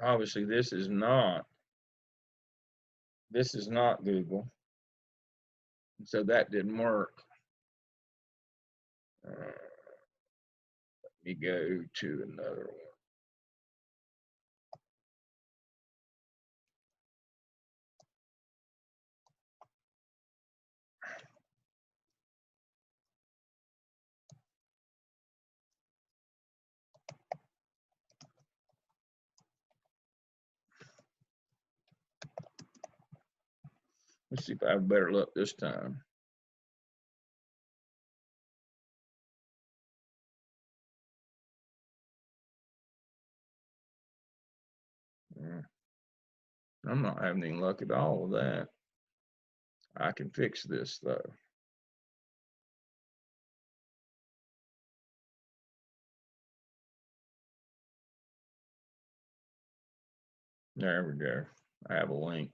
Obviously, this is not Google, so that didn't work. Let me go to another one. Let's see if I have better luck this time. I'm not having any luck at all with that. I can fix this though. There we go. I have a link.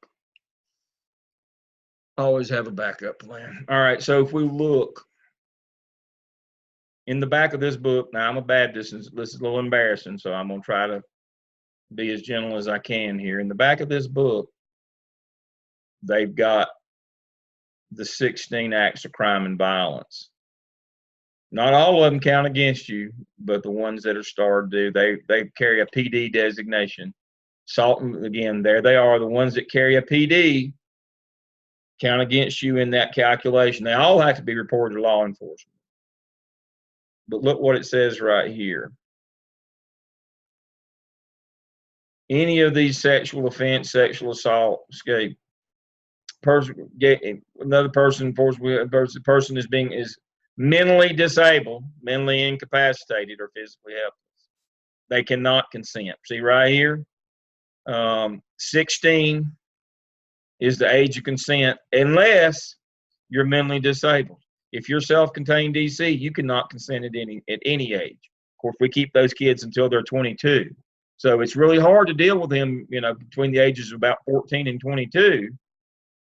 Always have a backup plan. All right, so if we look in the back of this book, now I'm a Baptist, and this is a little embarrassing, so I'm going to try to be as gentle as I can here. In the back of this book, they've got the 16 acts of crime and violence. Not all of them count against you, but the ones that are starred do. They carry a PD designation. Salton, again, there they are. The ones that carry a PD count against you in that calculation. They all have to be reported to law enforcement. But look what it says right here. Any of these sexual offense, sexual assault, escape, another person is mentally disabled, mentally incapacitated, or physically helpless. They cannot consent. See right here, 16 is the age of consent unless you're mentally disabled. If you're self-contained DC, you cannot consent at any age. Of course, we keep those kids until they're 22. So it's really hard to deal with them, between the ages of about 14 and 22,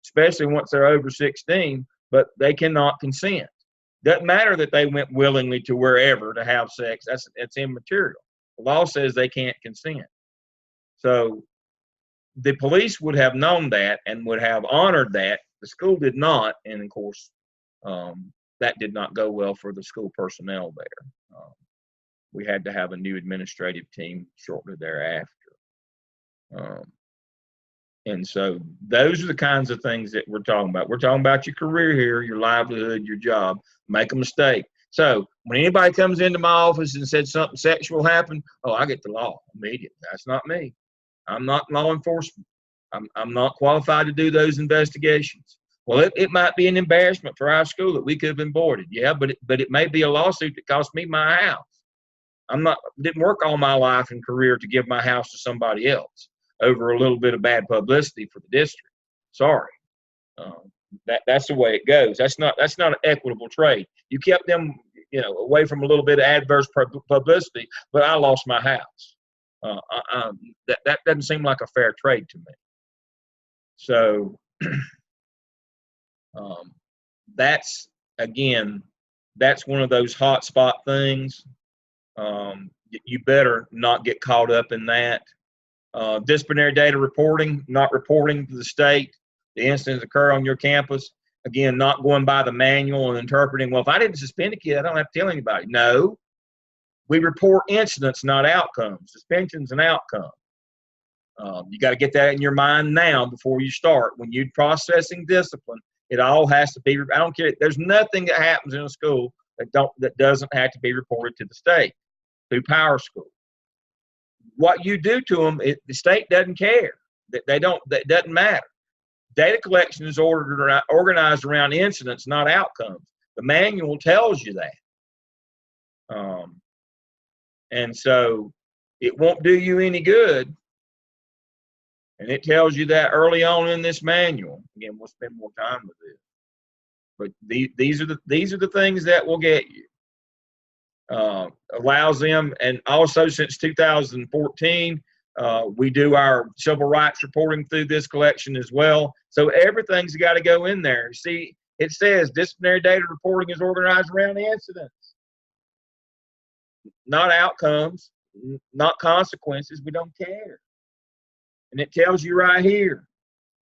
especially once they're over 16, but they cannot consent. Doesn't matter that they went willingly to wherever to have sex. That's immaterial. The law says they can't consent. So the police would have known that and would have honored that. The school did not, and of course, that did not go well for the school personnel there. We had to have a new administrative team shortly thereafter. And so those are the kinds of things that we're talking about. We're talking about your career here, your livelihood, your job. Make a mistake. So when anybody comes into my office and said something sexual happened, I get the law immediately. That's not me. I'm not law enforcement. I'm not qualified to do those investigations. Well, it might be an embarrassment for our school that we could have been boarded. Yeah, but it may be a lawsuit that cost me my house. Didn't work all my life and career to give my house to somebody else over a little bit of bad publicity for the district. Sorry. That's the way it goes. That's not an equitable trade. You kept them, away from a little bit of adverse publicity, but I lost my house. That doesn't seem like a fair trade to me. So that's, again, that's one of those hot spot things. You better not get caught up in that. Disciplinary data reporting, not reporting to the state the incidents occur on your campus. Again, not going by the manual and interpreting, well, if I didn't suspend a kid, I don't have to tell anybody. No, we report incidents, not outcomes. Suspension's an outcome. You got to get that in your mind now before you start. When you're processing discipline, it all has to be, I don't care, there's nothing that happens in a school that doesn't have to be reported to the state through Power School. What you do to them, the state doesn't care. That doesn't matter. Data collection is organized around incidents, not outcomes. The manual tells you that. And so it won't do you any good. And it tells you that early on in this manual. Again, we'll spend more time with this. But these are the things that will get you. Allows them, and also since 2014, we do our civil rights reporting through this collection as well. So everything's got to go in there. See, it says disciplinary data reporting is organized around incidents, not outcomes, not consequences. We don't care. And it tells you right here.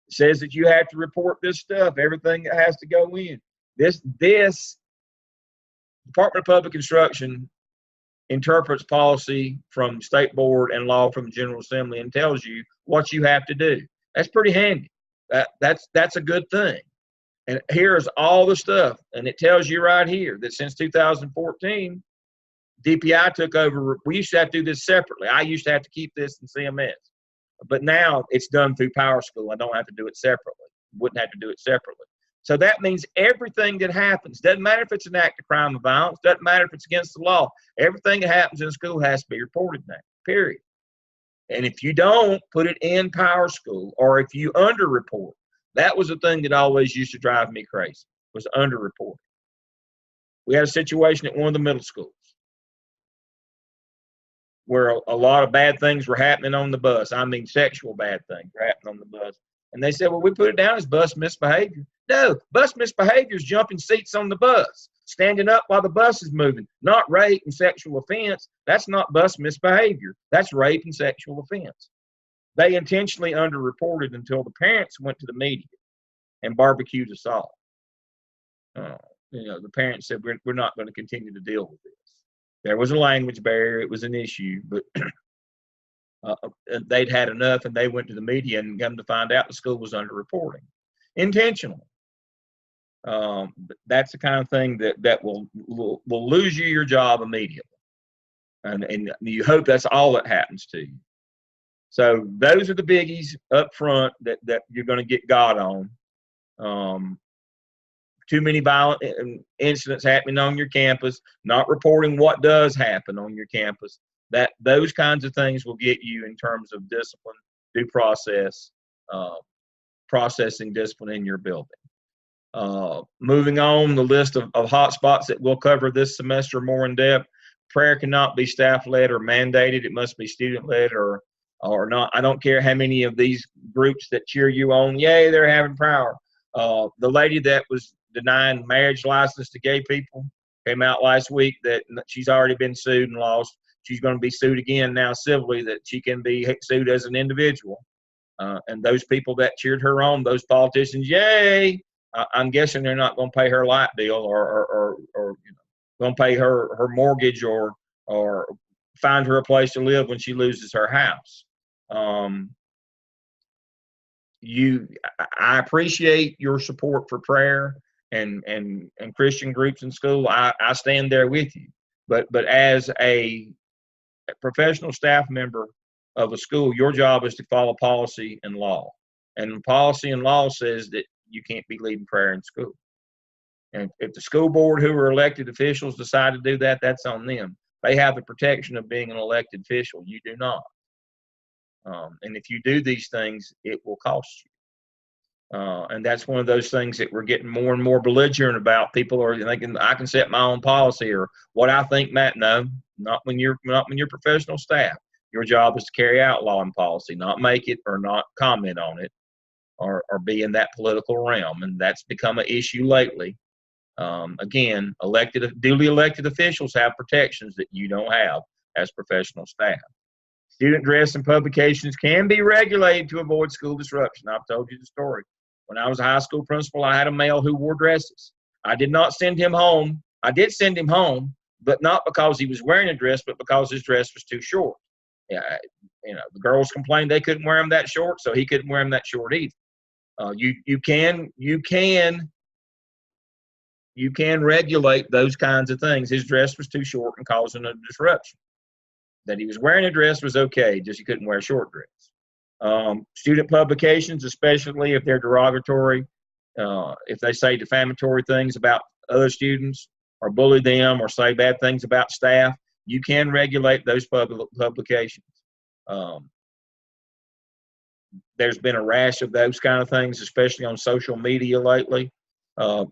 It says that you have to report this stuff, everything that has to go in. This Department of Public Instruction interprets policy from state board and law from General Assembly and tells you what you have to do. That's pretty handy. That's a good thing. And here's all the stuff. And it tells you right here that since 2014, DPI took over. We used to have to do this separately. I used to have to keep this in CMS. But now it's done through Power School. I don't have to do it separately. Wouldn't have to do it separately. So that means everything that happens, doesn't matter if it's an act of crime or violence, doesn't matter if it's against the law, everything that happens in school has to be reported now, period. And if you don't, put it in Power School, or if you underreport. That was the thing that always used to drive me crazy, was underreporting. We had a situation at one of the middle schools where a lot of bad things were happening on the bus. I mean, sexual bad things were happening on the bus. And they said, well, we put it down as bus misbehavior. No, bus misbehavior is jumping seats on the bus, standing up while the bus is moving, not rape and sexual offense. That's not bus misbehavior. That's rape and sexual offense. They intentionally underreported until the parents went to the media and barbecued us all. The parents said, we're not going to continue to deal with this. There was a language barrier. It was an issue, but they'd had enough, and they went to the media and come to find out the school was underreporting intentionally. That's the kind of thing that will lose you your job immediately, and you hope that's all that happens to you. So those are the biggies up front that you're going to get God on. Too many violent incidents happening on your campus, not reporting what does happen on your campus. Those kinds of things will get you in terms of discipline, due process, processing discipline in your building. Moving on, the list of hot spots that we'll cover this semester more in depth. Prayer cannot be staff-led or mandated. It must be student-led or not. I don't care how many of these groups that cheer you on. Yay, they're having power. The lady that was denying marriage license to gay people came out last week that she's already been sued and lost. She's going to be sued again now civilly, that she can be sued as an individual. And those people that cheered her on, those politicians, yay! I'm guessing they're not going to pay her light bill or going to pay her mortgage or find her a place to live when she loses her house. I appreciate your support for prayer and Christian groups in school. I stand there with you. But as a professional staff member of a school, your job is to follow policy and law. And policy and law says that you can't be leading prayer in school. And if the school board, who are elected officials, decide to do that, that's on them. They have the protection of being an elected official. You do not. And if you do these things, it will cost you. And that's one of those things that we're getting more and more belligerent about. People are thinking, I can set my own policy or what I think, Matt. No, not when you're professional staff. Your job is to carry out law and policy, not make it or not comment on it or be in that political realm. And that's become an issue lately. Again, duly elected officials have protections that you don't have as professional staff. Student dress and publications can be regulated to avoid school disruption. I've told you the story. When I was a high school principal, I had a male who wore dresses. I did not send him home. I did send him home, but not because he was wearing a dress, but because his dress was too short. Yeah, the girls complained they couldn't wear him that short, so he couldn't wear him that short either. You can regulate those kinds of things. His dress was too short and causing a disruption. That he was wearing a dress was okay, just he couldn't wear a short dress. Student publications, especially if they're derogatory, if they say defamatory things about other students or bully them or say bad things about staff, you can regulate those publications. There's been a rash of those kind of things, especially on social media lately.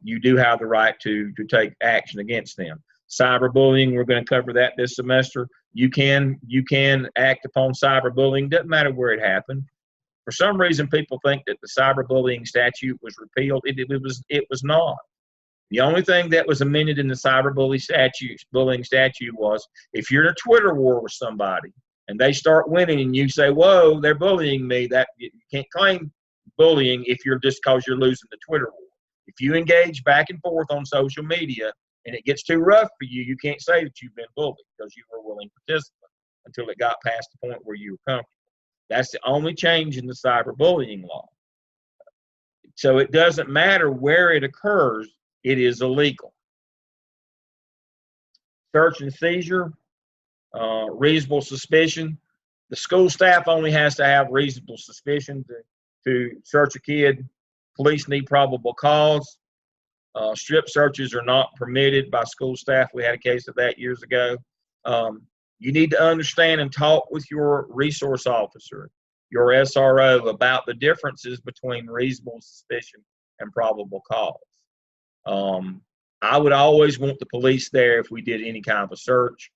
You do have the right to take action against them. Cyberbullying, we're going to cover that this semester. You can act upon cyberbullying. Doesn't matter where it happened. For some reason, people think that the cyberbullying statute was repealed. It was not. The only thing that was amended in the cyberbullying statute was if you're in a Twitter war with somebody and they start winning and you say, "Whoa, they're bullying me," that you can't claim bullying if you're just because you're losing the Twitter war. If you engage back and forth on social media and it gets too rough for you, you can't say that you've been bullied because you were a willing participant until it got past the point where you were comfortable. That's the only change in the cyberbullying law. So it doesn't matter where it occurs, it is illegal. Search and seizure, reasonable suspicion. The school staff only has to have reasonable suspicion to search a kid. Police need probable cause. Strip searches are not permitted by school staff. We had a case of that years ago. You need to understand and talk with your resource officer, your SRO, about the differences between reasonable suspicion and probable cause. I would always want the police there if we did any kind of a search,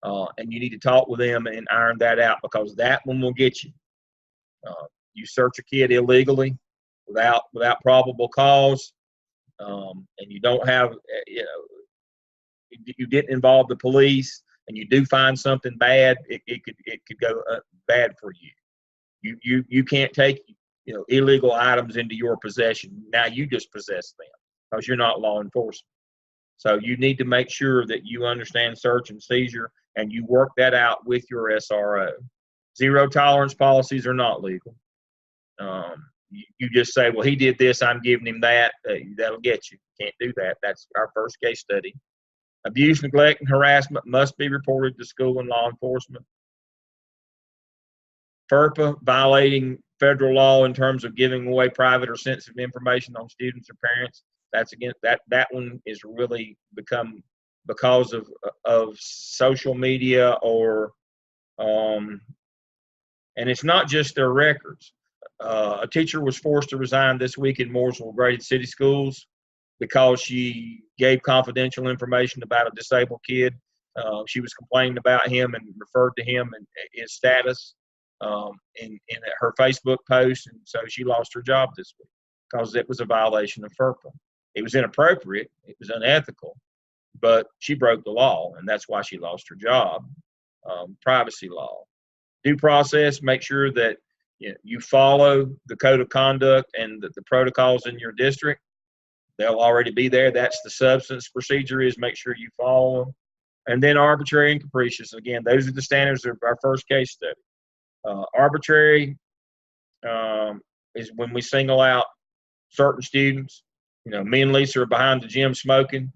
and you need to talk with them and iron that out because that one will get you. You search a kid illegally without probable cause, and you don't have, you didn't involve the police, and you do find something bad, it could go bad for you. You can't take illegal items into your possession. Now you just possess them because you're not law enforcement. So you need to make sure that you understand search and seizure and you work that out with your SRO. Zero tolerance policies are not legal. You just say, well, he did this, I'm giving him that. That'll get you. Can't do that. That's our first case study. Abuse, neglect, and harassment must be reported to school and law enforcement. FERPA, violating federal law in terms of giving away private or sensitive information on students or parents. That's against that one is really become because of social media or and it's not just their records. A teacher was forced to resign this week in Mooresville Graded City Schools because she gave confidential information about a disabled kid. She was complaining about him and referred to him and his status in her Facebook post, and so she lost her job this week because it was a violation of FERPA. It was inappropriate, it was unethical, but she broke the law, and that's why she lost her job. Privacy law. Due process, make sure that you follow the code of conduct and the protocols in your district. They'll already be there. That's the substance. Procedure is make sure you follow them. And then arbitrary and capricious. Again, those are the standards of our first case study. Arbitrary is when we single out certain students. Me and Lisa are behind the gym smoking.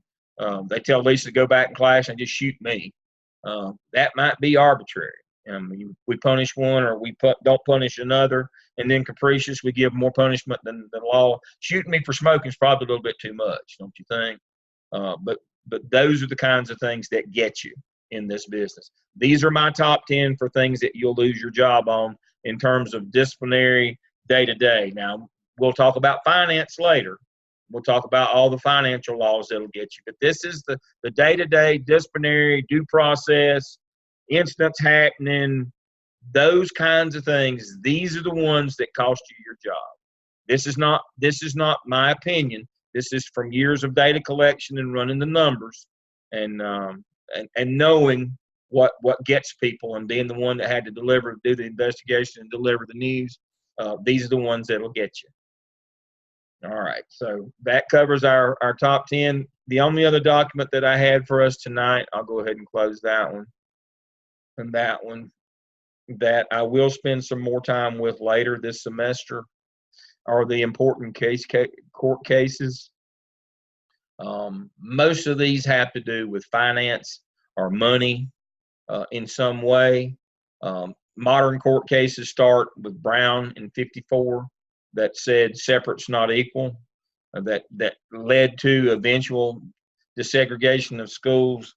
They tell Lisa to go back in class and just shoot me. That might be arbitrary. We punish one or we don't punish another. And then capricious, we give more punishment than the law. Shooting me for smoking is probably a little bit too much, don't you think? But those are the kinds of things that get you in this business. These are my top 10 for things that you'll lose your job on in terms of disciplinary day-to-day. Now, we'll talk about finance later. We'll talk about all the financial laws that'll get you. But this is the day-to-day disciplinary due process, incidents happening, those kinds of things. These are the ones that cost you your job. This is not my opinion. This is from years of data collection and running the numbers, and knowing what gets people, and being the one that had to do the investigation and deliver the news. These are the ones that'll get you. All right, so that covers our top 10. The only other document that I had for us tonight, I'll go ahead and close that one, and that one that I will spend some more time with later this semester are the important court cases. Most of these have to do with finance or money in some way. Modern court cases start with Brown in '54 that said separate's not equal, that led to eventual desegregation of schools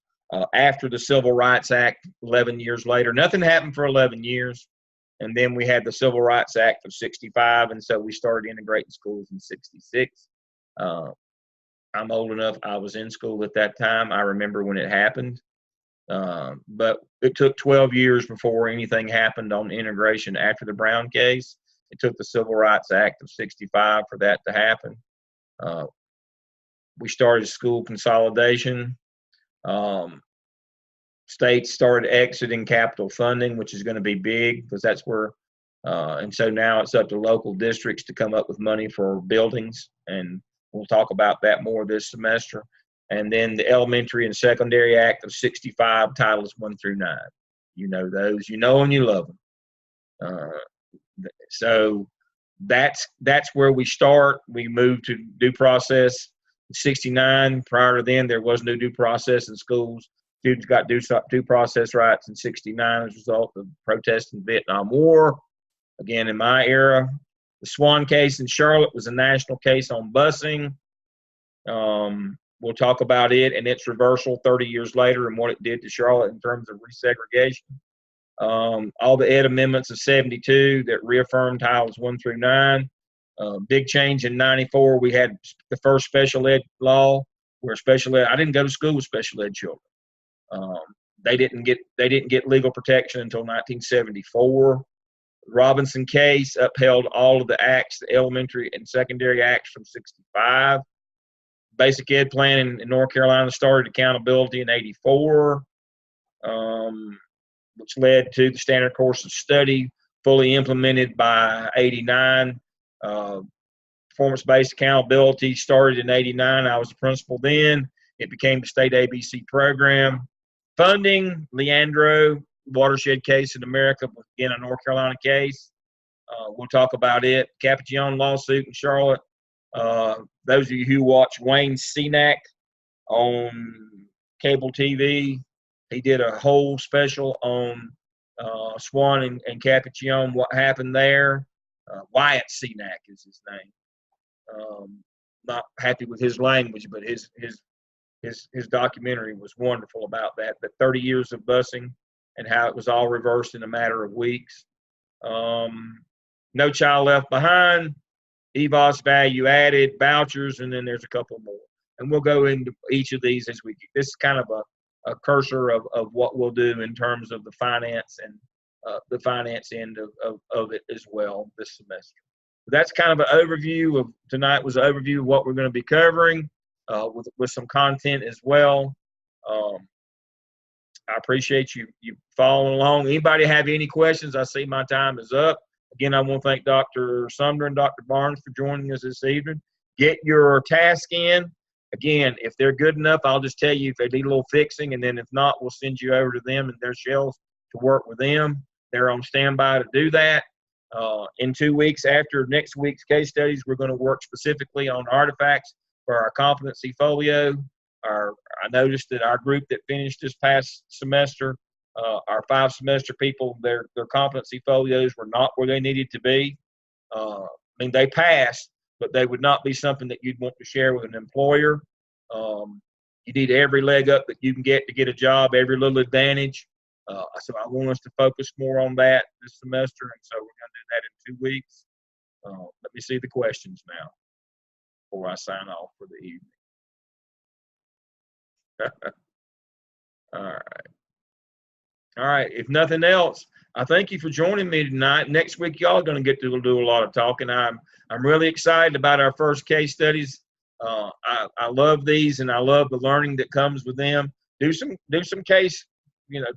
after the Civil Rights Act 11 years later. Nothing happened for 11 years. And then we had the Civil Rights Act of '65, and so we started integrating schools in '66. I'm old enough. I was in school at that time. I remember when it happened. But it took 12 years before anything happened on integration after the Brown case. It took the Civil Rights Act of '65 for that to happen. We started school consolidation. States started exiting capital funding, which is going to be big because that's where, and so now it's up to local districts to come up with money for buildings, and we'll talk about that more this semester. And then the Elementary and Secondary Act of '65, Titles 1 through 9. You know those, you know, and you love them. So that's where we start. We move to due process in '69. Prior to then, there was no due process in schools. Students got due process rights in '69 as a result of protests in the Vietnam War. Again, in my era, the Swan case in Charlotte was a national case on busing. We'll talk about it and its reversal 30 years later and what it did to Charlotte in terms of resegregation. All the Ed amendments of '72 that reaffirmed Titles 1 through 9. Big change in '94. We had the first special ed law where special ed. I didn't go to school with special ed children. They didn't get legal protection until 1974. Robinson case upheld all of the acts, the elementary and secondary acts from '65. Basic ed plan in North Carolina started accountability in '84, which led to the standard course of study fully implemented by '89. Performance-based accountability started in '89. I was the principal then. It became the state ABC program. Funding, Leandro, watershed case in America, again, a North Carolina case. We'll talk about it. Capuchon lawsuit in Charlotte. Those of you who watch Wayne Cenac on cable TV, he did a whole special on Swan and Capuchon, what happened there. Wyatt Cenac is his name. Not happy with his language, but his documentary was wonderful about that. But 30 years of busing and how it was all reversed in a matter of weeks. No Child Left Behind, EVOS value added, vouchers, and then there's a couple more. And we'll go into each of these as we get. This is kind of a cursor of what we'll do in terms of the finance and the finance end of it as well this semester. That's kind of an overview of tonight. Was an overview of what we're going to be covering with some content as well. I appreciate you following along. Anybody have any questions? I see my time is up. Again, I want to thank Dr. Sumner and Dr. Barnes for joining us this evening. Get your task in. Again, if they're good enough, I'll just tell you if they need a little fixing, and then if not, we'll send you over to them and their shelves to work with them. They're on standby to do that. In 2 weeks after next week's case studies, we're going to work specifically on artifacts for our competency folio. I noticed that our group that finished this past semester, our 5-semester people, their competency folios were not where they needed to be. I mean, they passed, but they would not be something that you'd want to share with an employer. You need every leg up that you can get to get a job, every little advantage. So I want us to focus more on that this semester, and so we're going to do that in 2 weeks. Let me see the questions now before I sign off for the evening. All right. If nothing else, I thank you for joining me tonight. Next week, y'all are going to get to do a lot of talking. I'm really excited about our first case studies I love these, and I love the learning that comes with them. Do some case,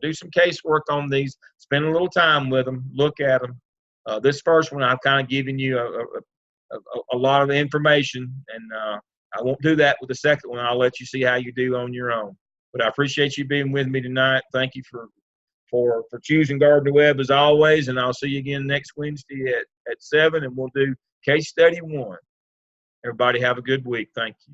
do some casework on these. Spend a little time with them. Look at them. This first one, I've kind of given you a lot of information, and I won't do that with the second one. I'll let you see how you do on your own. But I appreciate you being with me tonight. Thank you for choosing Gardner Webb as always, and I'll see you again next Wednesday at 7, and we'll do case study 1. Everybody have a good week. Thank you.